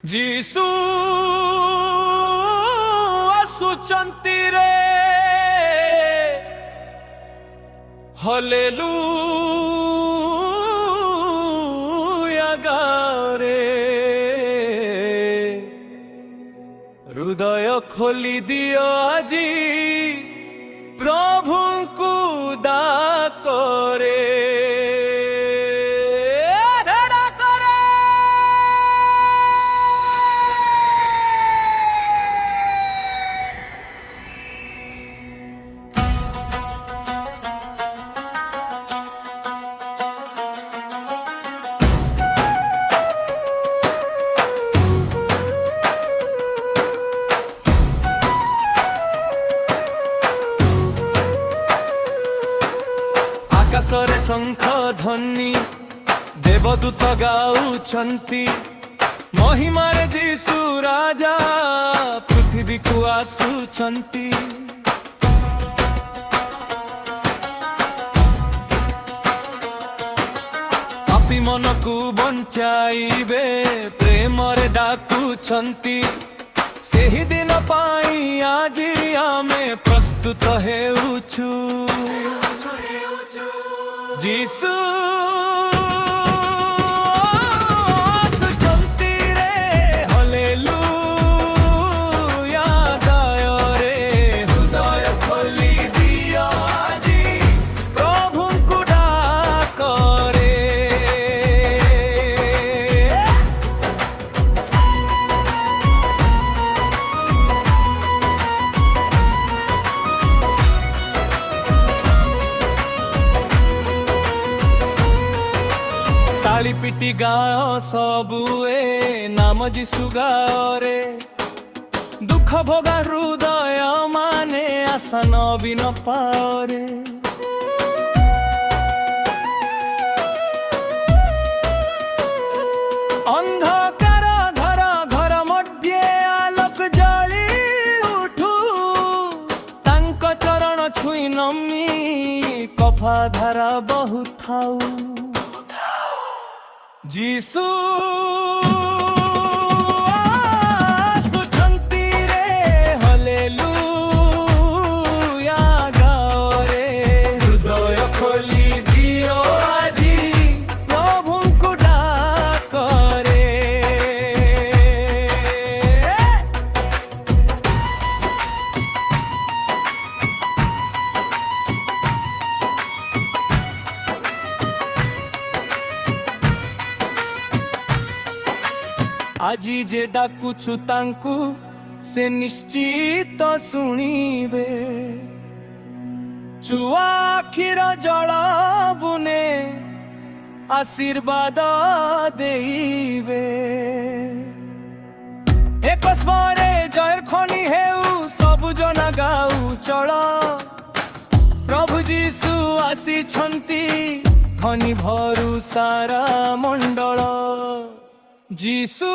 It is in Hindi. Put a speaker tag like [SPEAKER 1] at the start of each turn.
[SPEAKER 1] जीसु आसुचंती रे हालेलुया गारे हृदय खोली दियो आजी प्रभु को डाकरे आकाशरे शंख ध्वनि देवदूत गाउछंती महिमारे जीसु राजा पृथ्वी को आसुछंती। पापी मन को बंचाइबे प्रेमरे डाकुछंती सेही दिन पाई आजी आमे प्रस्तुत हेउछु। जीसु आसुचंती रे हालेलुया गारे हृदय खोली दियो आजी प्रभु को डाकरे। ताली पिटी गाओ सबुए नाम जीसु गाओ रे दुख भोगा हृदय माने आशा नवीन पाओ रे। अंधकार घर घर मध्य आलोक जली उठू तांक चरण छुई नमी कफा धारा बहु थाऊ। जीसु आसुचंती रे हालेलुया गारे हृदय खोली दियो आजी प्रभु को डाकरे। आजी जे डाकुछु तांकु से निश्चित शुणिबे चुआ आखिर जल बुने आशीर्वाद देइबे। एक स्वरे जयर खनि हेउ सब जना गाउ चल प्रभु जीसु आसीछंती खनि भरु सारा मंडल। जीसु